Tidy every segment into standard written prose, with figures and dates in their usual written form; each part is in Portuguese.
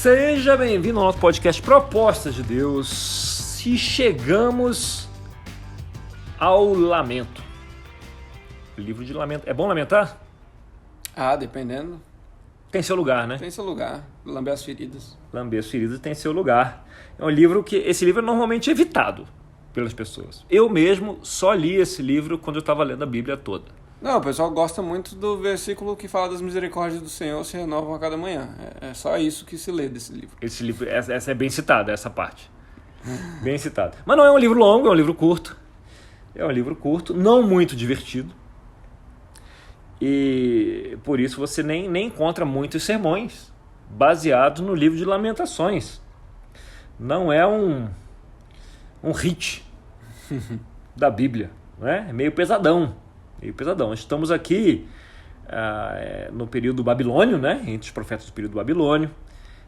Seja bem-vindo ao nosso podcast Propostas de Deus. Se chegamos ao lamento. O livro de lamento. É bom lamentar? Dependendo. Tem seu lugar, né? Tem seu lugar. Lamber as feridas. Lamber as feridas tem seu lugar. É um livro que... Esse livro é normalmente evitado pelas pessoas. Eu mesmo só li esse livro quando eu estava lendo a Bíblia toda. Não, o pessoal gosta muito do versículo que fala das misericórdias do Senhor se renovam a cada manhã. É só isso que se lê desse livro. Esse livro, essa é bem citada, essa parte. Bem citada. Mas não é um livro longo, é um livro curto. É um livro curto, não muito divertido. E por isso você nem encontra muitos sermões baseados no livro de Lamentações. Não é um hit da Bíblia, né? É meio pesadão. Estamos aqui no período babilônio, né? Entre os profetas do período babilônio.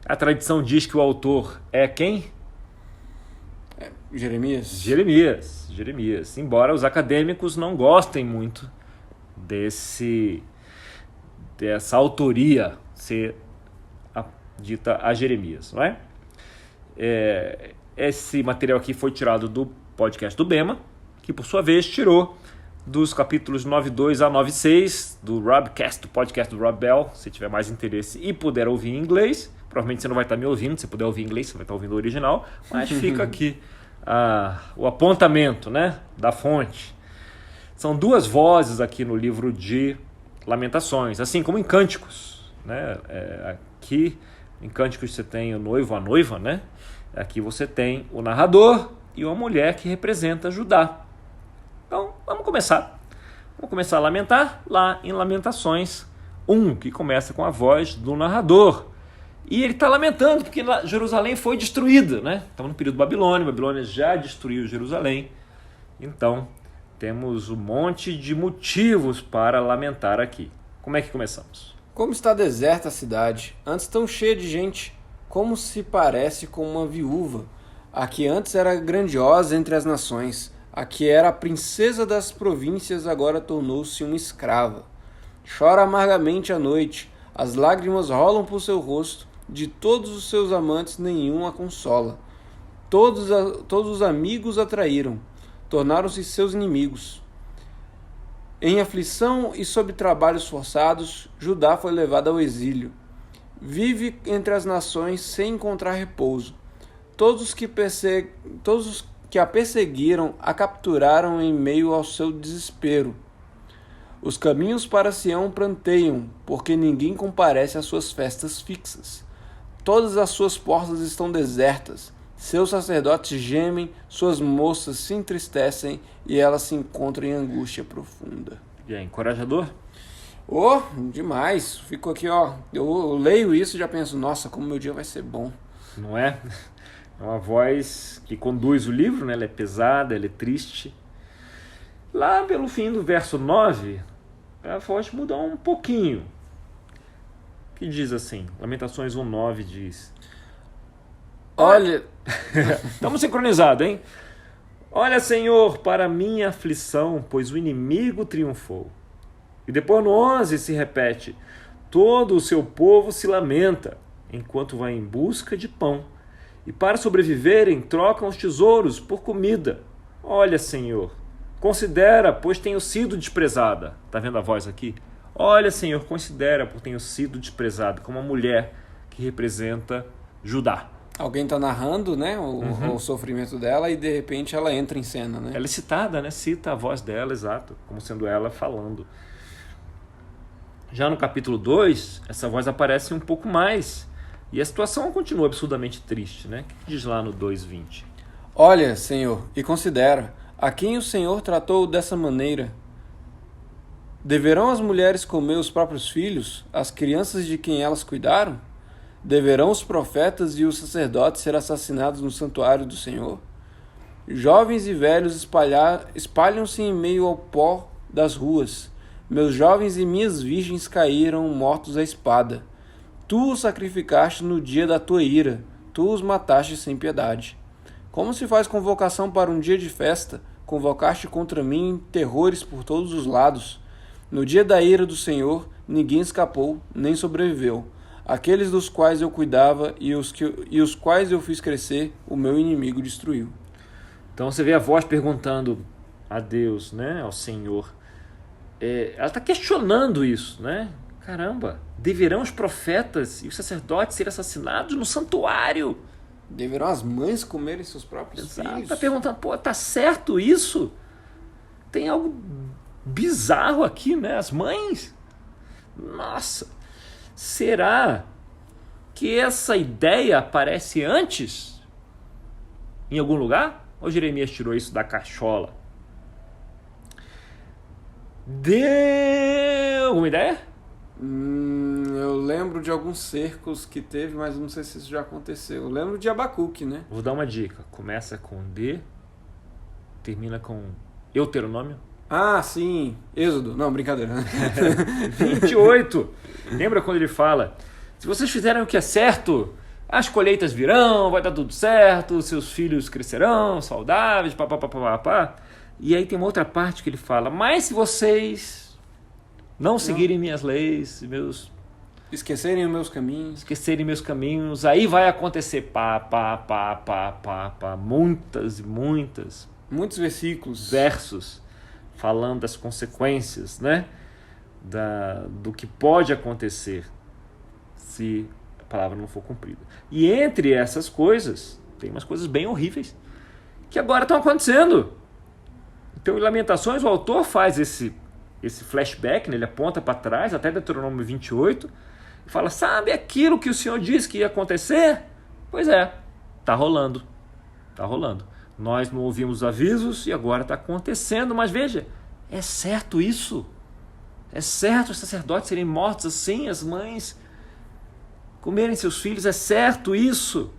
A tradição diz que o autor é quem? Jeremias. Jeremias. Embora os acadêmicos não gostem muito dessa autoria ser dita a Jeremias, não é? Esse material aqui foi tirado do podcast do Bema, que por sua vez tirou dos capítulos 9.2 a 9.6 do Robcast, do podcast do Rob Bell. Se tiver mais interesse e puder ouvir em inglês, provavelmente você não vai estar me ouvindo. Se puder ouvir em inglês, você vai estar ouvindo o original, mas fica aqui o apontamento, né, da fonte. São duas vozes aqui no livro de Lamentações, assim como em Cânticos, né? Aqui em Cânticos você tem o noivo, a noiva, né? Aqui você tem o narrador e uma mulher que representa Judá. Então, vamos começar. Vamos começar a lamentar lá em Lamentações 1, que começa com a voz do narrador. E ele está lamentando porque Jerusalém foi destruída, né? Estamos no período babilônio, Babilônia já destruiu Jerusalém. Então, temos um monte de motivos para lamentar aqui. Como é que começamos? Como está deserta a cidade, antes tão cheia de gente, como se parece com uma viúva, a que antes era grandiosa entre as nações, a que era a princesa das províncias, agora tornou-se uma escrava. Chora amargamente à noite, as lágrimas rolam por seu rosto, de todos os seus amantes nenhum a consola. Todos os amigos a traíram, tornaram-se seus inimigos. Em aflição e sob trabalhos forçados, Judá foi levado ao exílio. Vive entre as nações sem encontrar repouso. Todos os que a perseguiram a capturaram em meio ao seu desespero. Os caminhos para Sião pranteiam, porque ninguém comparece às suas festas fixas. Todas as suas portas estão desertas. Seus sacerdotes gemem, suas moças se entristecem e elas se encontram em angústia profunda. E é encorajador? Demais. Fico aqui, eu leio isso e já penso, nossa, como meu dia vai ser bom. Não é? É uma voz que conduz o livro, né? Ela é pesada, ela é triste. Lá pelo fim do verso 9, a voz muda um pouquinho. Que diz assim, Lamentações 1:9 diz... Olha... Estamos sincronizados, hein? Olha, Senhor, para minha aflição, pois o inimigo triunfou. E depois no 11 se repete, todo o seu povo se lamenta, enquanto vai em busca de pão. E para sobreviverem, trocam os tesouros por comida. Olha, Senhor, considera, pois tenho sido desprezada. Está vendo a voz aqui? Olha, Senhor, considera, pois tenho sido desprezada, como uma mulher que representa Judá. Alguém está narrando, né, o sofrimento dela e de repente ela entra em cena, né? Ela é citada, né? Cita a voz dela, exato, como sendo ela falando. Já no capítulo 2, essa voz aparece um pouco mais. E a situação continua absurdamente triste, né? O que diz lá no 2:20? Olha, Senhor, e considera, a quem o Senhor tratou dessa maneira? Deverão as mulheres comer os próprios filhos, as crianças de quem elas cuidaram? Deverão os profetas e os sacerdotes ser assassinados no santuário do Senhor? Jovens e velhos espalham-se em meio ao pó das ruas. Meus jovens e minhas virgens caíram mortos à espada. Tu os sacrificaste no dia da tua ira, tu os mataste sem piedade. Como se faz convocação para um dia de festa, convocaste contra mim terrores por todos os lados. No dia da ira do Senhor, ninguém escapou, nem sobreviveu. Aqueles dos quais eu cuidava e os quais eu fiz crescer, o meu inimigo destruiu. Então você vê a voz perguntando a Deus, né, ao Senhor. Ela está questionando isso, né? Caramba, deverão os profetas e os sacerdotes serem assassinados no santuário? Deverão as mães comerem seus próprios filhos? Está perguntando, pô, tá certo isso? Tem algo bizarro aqui, né? As mães? Nossa, será que essa ideia aparece antes? Em algum lugar? Ou Jeremias tirou isso da cachola? Deu alguma ideia? Eu lembro de alguns cercos que teve, mas não sei se isso já aconteceu. Eu lembro de Abacuque, né? Vou dar uma dica. Começa com D, termina com Deuteronômio. Ah, sim. Êxodo. Não, brincadeira. 28. Lembra quando ele fala: se vocês fizerem o que é certo, as colheitas virão, vai dar tudo certo, seus filhos crescerão, saudáveis, papapá. E aí tem uma outra parte que ele fala: mas se vocês não seguirem minhas leis, Esquecerem os meus caminhos, aí vai acontecer muitas e muitas. Muitos versículos. Versos falando das consequências, né? Do que pode acontecer se a palavra não for cumprida. E entre essas coisas, tem umas coisas bem horríveis que agora estão acontecendo. Então, em Lamentações, o autor faz esse flashback, né? Ele aponta para trás, até Deuteronômio 28, e fala: sabe aquilo que o Senhor disse que ia acontecer? Pois é, está rolando. Está rolando. Nós não ouvimos avisos e agora está acontecendo, mas veja, é certo isso? É certo os sacerdotes serem mortos assim, as mães comerem seus filhos? É certo isso?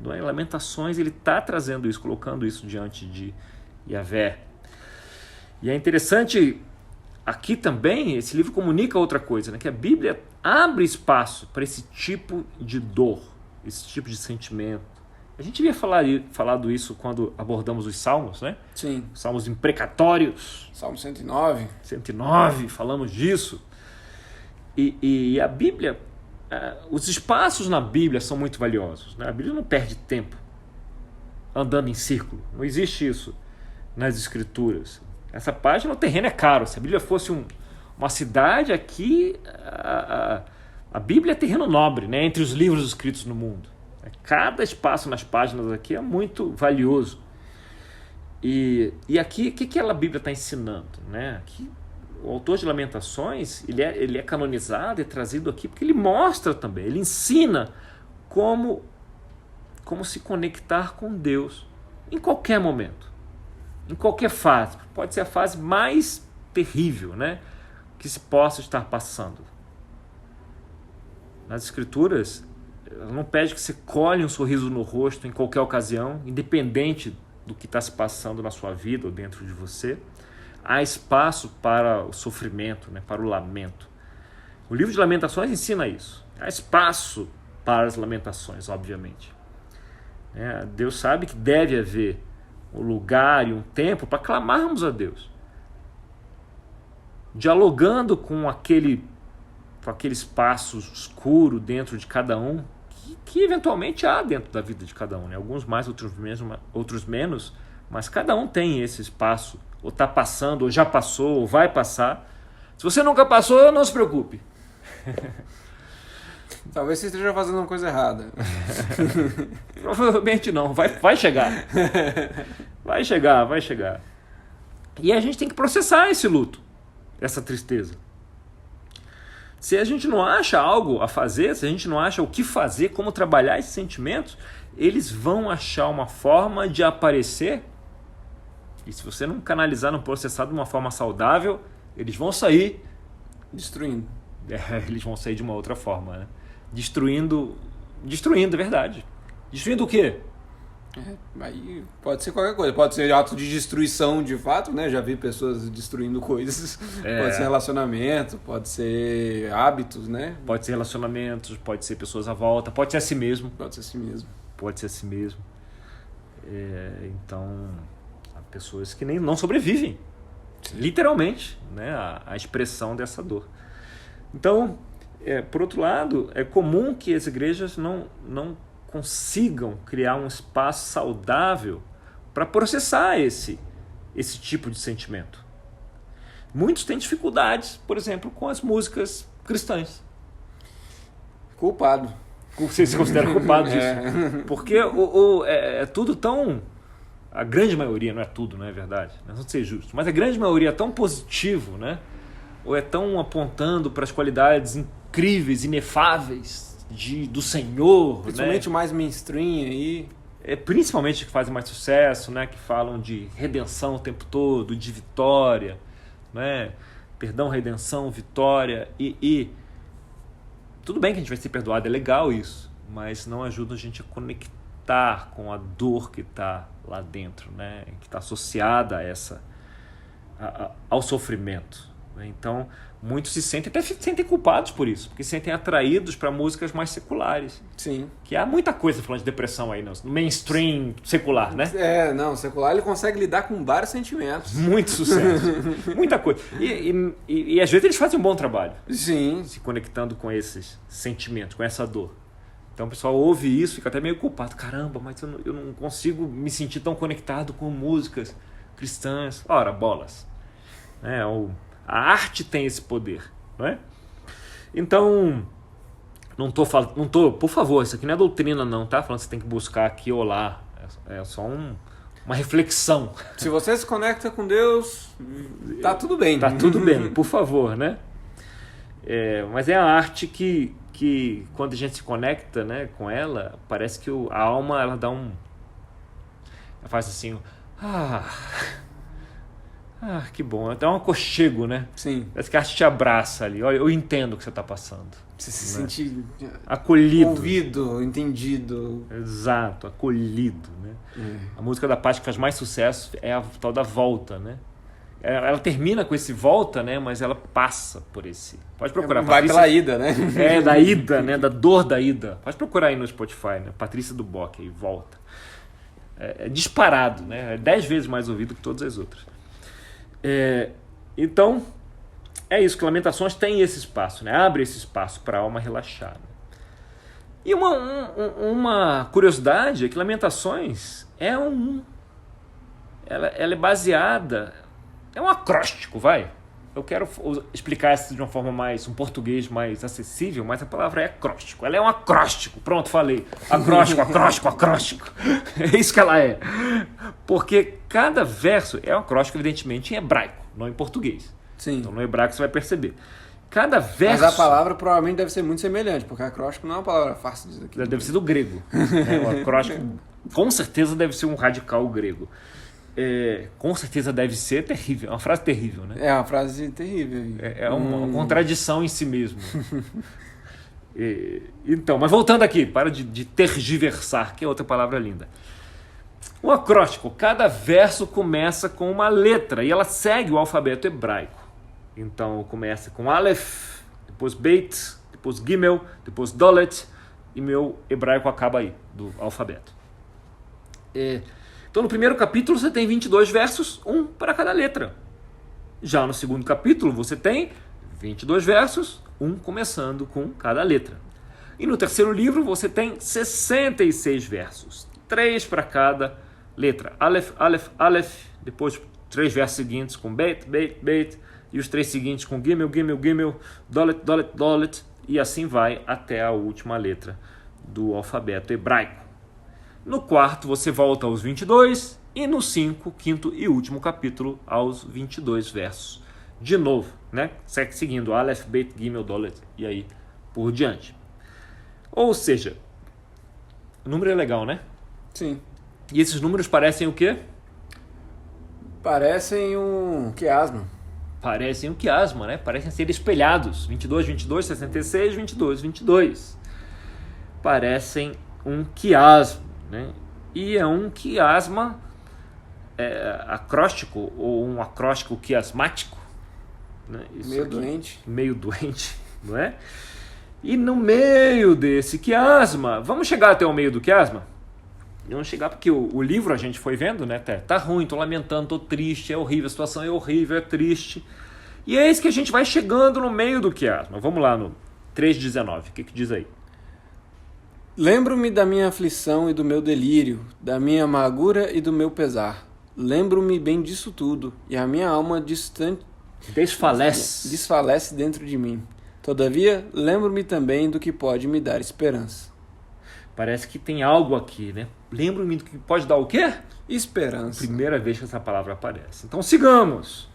Em Lamentações ele está trazendo isso, colocando isso diante de Yahvé. E é interessante, aqui também, esse livro comunica outra coisa, né? Que a Bíblia abre espaço para esse tipo de dor, esse tipo de sentimento. A gente havia falado isso quando abordamos os Salmos, né? Sim. Salmos imprecatórios. Salmo 109. 109, falamos disso. E a Bíblia, os espaços na Bíblia são muito valiosos, né? A Bíblia não perde tempo andando em círculo. Não existe isso nas Escrituras. Essa página, o terreno é caro. Se a Bíblia fosse uma cidade aqui, a Bíblia é terreno nobre, né? Entre os livros escritos no mundo. Cada espaço nas páginas aqui é muito valioso. E aqui, o que a Bíblia está ensinando, né? Aqui, o autor de Lamentações, ele é canonizado e trazido aqui porque ele mostra também, ele ensina como se conectar com Deus em qualquer momento, em qualquer fase. Pode ser a fase mais terrível, né, que se possa estar passando. Nas Escrituras, ela não pede que você colhe um sorriso no rosto em qualquer ocasião, independente do que está se passando na sua vida ou dentro de você. Há espaço para o sofrimento, né, para o lamento. O livro de Lamentações ensina isso. Há espaço para as lamentações, obviamente. Deus sabe que deve haver um lugar e um tempo para clamarmos a Deus, dialogando com aquele espaço escuro dentro de cada um, que eventualmente há dentro da vida de cada um, né? Alguns mais, outros menos, mas cada um tem esse espaço, ou está passando, ou já passou, ou vai passar. Se você nunca passou, não se preocupe. Talvez você esteja fazendo uma coisa errada. Provavelmente não, vai chegar. Vai chegar. E a gente tem que processar esse luto, essa tristeza. Se a gente não acha algo a fazer, se a gente não acha o que fazer, como trabalhar esses sentimentos, eles vão achar uma forma de aparecer. E se você não canalizar, não processar de uma forma saudável, eles vão sair destruindo. Eles vão sair de uma outra forma, né? Destruindo, é verdade. Destruindo o quê? Aí pode ser qualquer coisa, pode ser ato de destruição de fato, né? Já vi pessoas destruindo coisas, pode ser relacionamento, pode ser hábitos, né? Pode ser relacionamentos, pode ser pessoas à volta, pode ser a si mesmo. Então, há pessoas que não sobrevivem, literalmente, né? A expressão dessa dor. Então, Por outro lado, é comum que as igrejas não consigam criar um espaço saudável para processar esse tipo de sentimento. Muitos têm dificuldades, por exemplo, com as músicas cristãs. Culpado. Você se considera culpado disso? Porque é tudo tão... A grande maioria, não é tudo, não é verdade? Não vou ser justo, mas a grande maioria é tão positivo, né? Ou é tão apontando para as qualidades incríveis, inefáveis do Senhor. Principalmente né? o mais mainstream aí. Principalmente que fazem mais sucesso, né? Que falam de redenção o tempo todo, de vitória, né? Perdão, redenção, vitória. E tudo bem que a gente vai ser perdoado, é legal isso, mas não ajuda a gente a conectar com a dor que está lá dentro, né? Que está associada ao sofrimento. Então, muitos se sentem culpados por isso, porque se sentem atraídos para músicas mais seculares. Sim. Que há muita coisa falando de depressão aí no mainstream secular, né? O secular ele consegue lidar com vários sentimentos. Muito sucesso. Muita coisa. E às vezes eles fazem um bom trabalho. Sim. Se conectando com esses sentimentos, com essa dor. Então o pessoal ouve isso, fica até meio culpado. Caramba, mas eu não consigo me sentir tão conectado com músicas cristãs. Ora, bolas. A arte tem esse poder, não é? Então, não tô, por favor, isso aqui não é doutrina não, tá? Falando que você tem que buscar aqui ou lá. É só uma reflexão. Se você se conecta com Deus, tá tudo bem. Tá tudo bem, por favor, né? Mas é a arte que quando a gente se conecta, né, com ela, parece que a alma ela dá ela faz assim, que bom, até um aconchego, né? Sim. Parece que a arte te abraça ali. Olha, eu entendo o que você está passando. Você se sente acolhido, ouvido, entendido. Exato, acolhido, né? A música da Paz que faz mais sucesso é a tal da volta, né? Ela termina com esse volta, né? Mas ela passa por esse. Pode procurar. Vai pela ida, né? Da ida, né? Da dor da ida. Pode procurar aí no Spotify, né? Patrícia Duboc aí, volta. É disparado, né? É 10 vezes mais ouvido que todas as outras. Então, é isso que Lamentações tem esse espaço, né? Abre esse espaço para a alma relaxar. Né? E uma curiosidade é que Lamentações ela é baseada... É um acróstico, vai. Eu quero explicar isso de uma forma um português mais acessível, mas a palavra é acróstico. Ela é um acróstico. Pronto, falei. Acróstico. É isso que ela é. Porque cada verso é um acróstico, evidentemente, em hebraico, não em português. Sim. Então, no hebraico você vai perceber. Cada verso... Mas a palavra provavelmente deve ser muito semelhante, porque acróstico não é uma palavra fácil de dizer aqui. Deve ser do grego. O acróstico, com certeza, deve ser um radical grego. Com certeza deve ser terrível. É uma frase terrível, né? É uma frase terrível. É uma contradição em si mesmo. Então, mas voltando aqui, para de tergiversar, que é outra palavra linda. O acróstico, cada verso começa com uma letra e ela segue o alfabeto hebraico. Então começa com Aleph, depois Beit, depois Gimel, depois Dolet, e meu hebraico acaba aí, do alfabeto. Então no primeiro capítulo você tem 22 versos, um para cada letra. Já no segundo capítulo você tem 22 versos, um começando com cada letra. E no terceiro livro você tem 66 versos, 3 para cada letra. Aleph, Aleph, Aleph, depois 3 versos seguintes com Beit, Beit, Beit, e os 3 seguintes com Gimel, Gimel, Gimel, Dolet, Dolet, Dolet, e assim vai até a última letra do alfabeto hebraico. No quarto você volta aos 22 e no quinto e último capítulo aos 22 versos. De novo, né? Segue seguindo Aleph, Beit, Gimel, Dolet e aí por diante. Ou seja, o número é legal, né? Sim. E esses números parecem o quê? Parecem um quiasma. Parecem um quiasma, né? Parecem ser espelhados. 22, 22, 66, 22, 22. Parecem um quiasma. Né? E é um quiasma acróstico ou um acróstico quiasmático, né? Meio doente, não é? E no meio desse quiasma, vamos chegar até o meio do quiasma? Vamos chegar porque o livro a gente foi vendo, né? Tá ruim, tô lamentando, tô triste, é horrível, a situação é horrível, é triste. E é isso que a gente vai chegando no meio do quiasma. Vamos lá 3,19. O que diz aí? Lembro-me da minha aflição e do meu delírio, da minha amargura e do meu pesar. Lembro-me bem disso tudo, e a minha alma desfalece dentro de mim. Todavia, lembro-me também do que pode me dar esperança. Parece que tem algo aqui, né? Lembro-me do que pode dar o quê? Esperança. Primeira vez que essa palavra aparece. Então sigamos.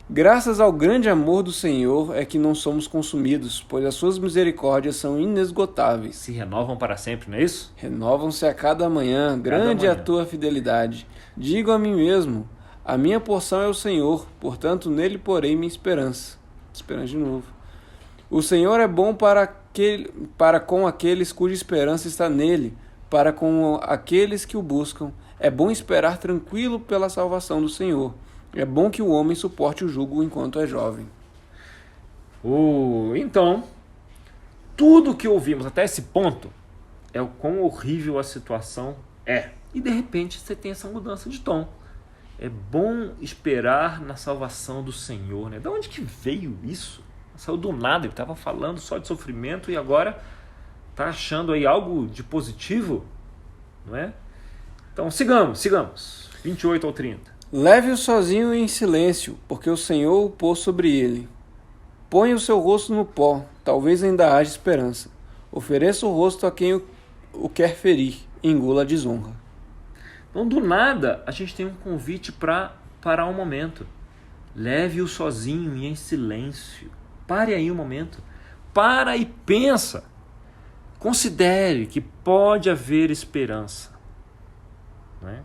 Graças ao grande amor do Senhor é que não somos consumidos, pois as suas misericórdias são inesgotáveis. Se renovam para sempre, não é isso? Renovam-se a cada manhã, grande é a tua fidelidade. Digo a mim mesmo, a minha porção é o Senhor, portanto nele porei minha esperança. Esperança de novo. O Senhor é bom para com aqueles cuja esperança está nele, para com aqueles que o buscam. É bom esperar tranquilo pela salvação do Senhor. É bom que o homem suporte o jugo enquanto é jovem. Então, tudo que ouvimos até esse ponto é o quão horrível a situação é. E de repente você tem essa mudança de tom. É bom esperar na salvação do Senhor, né? De onde que veio isso? Saiu do nada, ele estava falando só de sofrimento e agora está achando aí algo de positivo, não é? Então sigamos. 28 ao 30. Leve-o sozinho e em silêncio, porque o Senhor o pôs sobre ele. Põe o seu rosto no pó, talvez ainda haja esperança. Ofereça o rosto a quem o quer ferir, engula a desonra. Então, do nada, a gente tem um convite para parar um momento. Leve-o sozinho e em silêncio. Pare aí um momento. Para e pensa. Considere que pode haver esperança. Não é?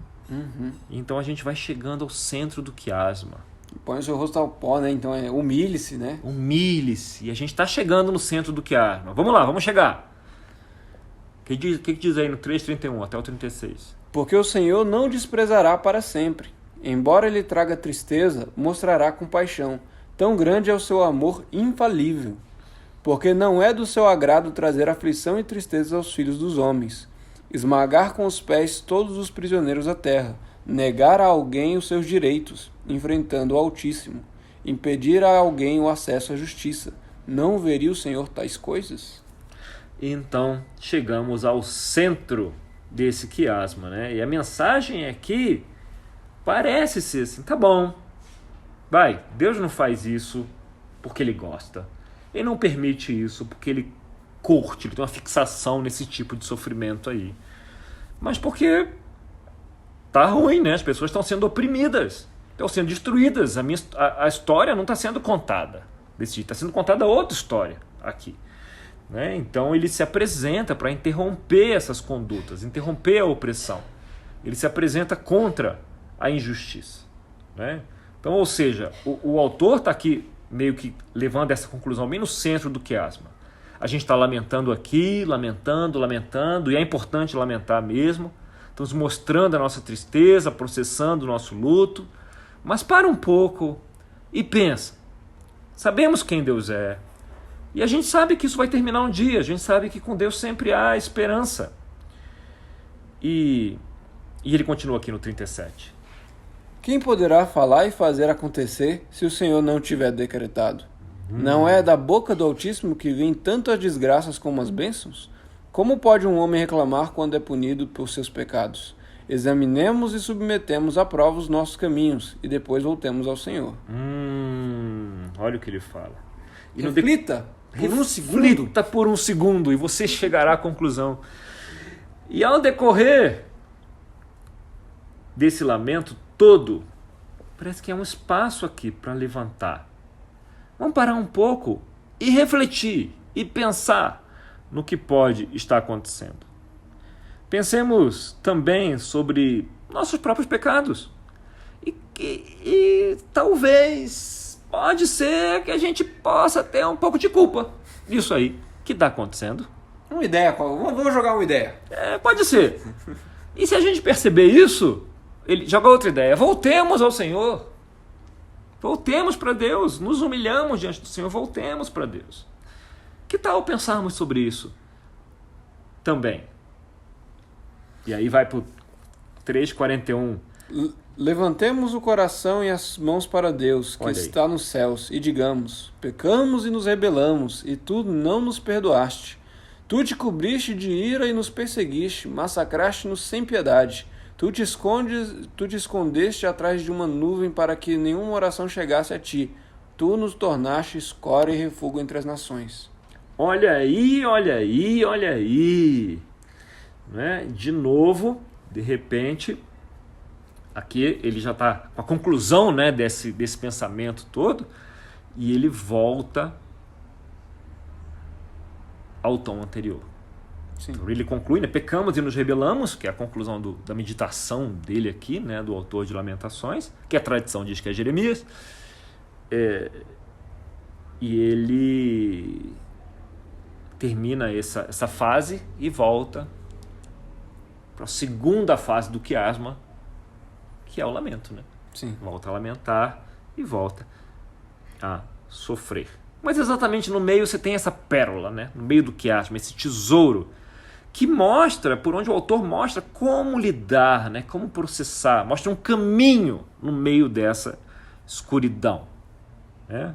Então a gente vai chegando ao centro do quiasma. Põe o seu rosto ao pó, né? Então humilhe-se, né? Humilhe-se. E a gente está chegando no centro do quiasma. Vamos lá, vamos chegar. O que diz aí no 3,31 até o 36? Porque o Senhor não desprezará para sempre. Embora ele traga tristeza, mostrará compaixão. Tão grande é o seu amor infalível. Porque não é do seu agrado trazer aflição e tristeza aos filhos dos homens. Esmagar com os pés todos os prisioneiros da terra, negar a alguém os seus direitos, enfrentando o Altíssimo, impedir a alguém o acesso à justiça. Não veria o Senhor tais coisas? Então, chegamos ao centro desse quiasma, né? E a mensagem é que parece ser assim, tá bom, Deus não faz isso porque Ele gosta. Ele não permite isso porque Ele curte, ele tem uma fixação nesse tipo de sofrimento aí. Mas porque tá ruim, né? As pessoas estão sendo oprimidas, estão sendo destruídas. A história não está sendo contada desse jeito, está sendo contada outra história aqui. Né? Então ele se apresenta para interromper essas condutas, interromper a opressão. Ele se apresenta contra a injustiça. Né? Então, ou seja, o autor está aqui meio que levando essa conclusão bem no centro do quiasma. A gente está lamentando aqui, lamentando, e é importante lamentar mesmo. Estamos mostrando a nossa tristeza, processando o nosso luto. Mas para um pouco e pensa. Sabemos quem Deus é. E a gente sabe que isso vai terminar um dia. A gente sabe que com Deus sempre há esperança. E ele continua aqui no 37. Quem poderá falar e fazer acontecer se o Senhor não tiver decretado? Não é da boca do Altíssimo que vêm tanto as desgraças como as bênçãos? Como pode um homem reclamar quando é punido por seus pecados? Examinemos e submetemos à prova os nossos caminhos e depois voltemos ao Senhor. Olha o que ele fala. E reflita por um segundo e você chegará à conclusão. E ao decorrer desse lamento todo, parece que há um espaço aqui para levantar. Vamos parar um pouco e refletir e pensar no que pode estar acontecendo. Pensemos também sobre nossos próprios pecados. E talvez, pode ser que a gente possa ter um pouco de culpa disso aí que está acontecendo. Uma ideia, vamos jogar uma ideia. Pode ser. E se a gente perceber isso, ele joga outra ideia. Voltemos ao Senhor. Voltemos para Deus, nos humilhamos diante do Senhor, voltemos para Deus. Que tal pensarmos sobre isso também? E aí vai para o 3,41. Levantemos o coração e as mãos para Deus, que Olha aí. está nos céus, e digamos: pecamos e nos rebelamos, e tu não nos perdoaste. Tu te cobriste de ira e nos perseguiste, massacraste-nos sem piedade. Tu te escondeste atrás de uma nuvem para que nenhuma oração chegasse a ti. Tu nos tornaste escória e refúgio entre as nações. Olha aí, olha aí, olha aí. Né? De novo, de repente, aqui ele já está com a conclusão, né, desse pensamento todo, e ele volta ao tom anterior. Sim. Então, ele conclui, né, pecamos e nos rebelamos, que é a conclusão da meditação dele aqui, né, do autor de Lamentações, que a tradição diz que é Jeremias. E ele termina essa fase e volta para a segunda fase do quiasma, que é o lamento, né? Sim. Volta a lamentar e volta a sofrer. Mas exatamente no meio você tem essa pérola, né? No meio do quiasma, esse tesouro que mostra, por onde o autor mostra como lidar, né? Como processar, mostra um caminho no meio dessa escuridão, né?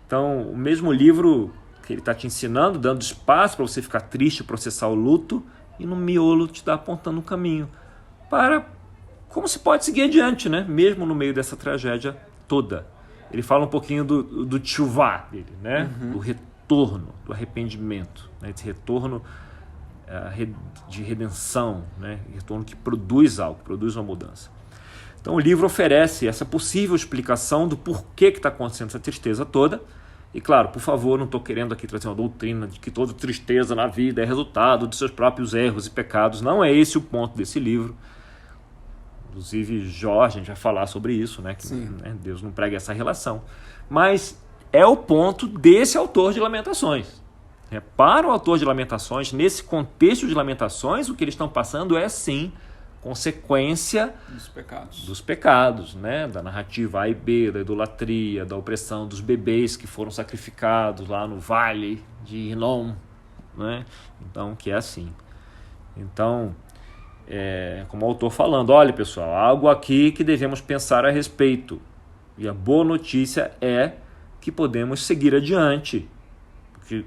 Então, o mesmo livro que ele está te ensinando, dando espaço para você ficar triste, processar o luto, e no miolo te dá apontando um caminho para como se pode seguir adiante, né? Mesmo no meio dessa tragédia toda. Ele fala um pouquinho do tchuvá dele, né? Do retorno, do arrependimento, né? Esse retorno de redenção, né? Retorno que produz algo, produz uma mudança. Então o livro oferece essa possível explicação do porquê que está acontecendo essa tristeza toda. E claro, por favor, não estou querendo aqui trazer uma doutrina de que toda tristeza na vida é resultado de seus próprios erros e pecados. Não é esse o ponto desse livro. Inclusive, Jó, a gente vai falar sobre isso, né? Que, né, Deus não prega essa relação. Mas é o ponto desse autor de Lamentações. Para o autor de Lamentações, nesse contexto de Lamentações, o que eles estão passando é, sim, consequência dos pecados, né? Da narrativa A e B, da idolatria, da opressão dos bebês que foram sacrificados lá no vale de Hinom, né? Então, que é assim. Então, como o autor falando, olha pessoal, algo aqui que devemos pensar a respeito. E a boa notícia é que podemos seguir adiante, porque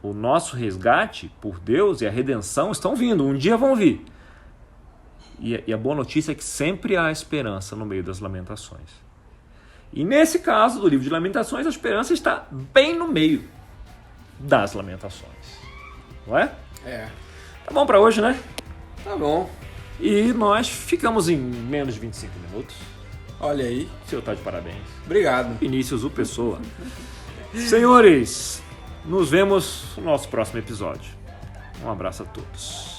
o nosso resgate por Deus e a redenção estão vindo, um dia vão vir. E a boa notícia é que sempre há esperança no meio das lamentações. E nesse caso do livro de Lamentações, a esperança está bem no meio das lamentações. Não é? Tá bom para hoje, né? Tá bom. E nós ficamos em menos de 25 minutos. Olha aí. O senhor tá de parabéns. Obrigado. Vinícius, o Pessoa. Senhores, nos vemos no nosso próximo episódio. Um abraço a todos.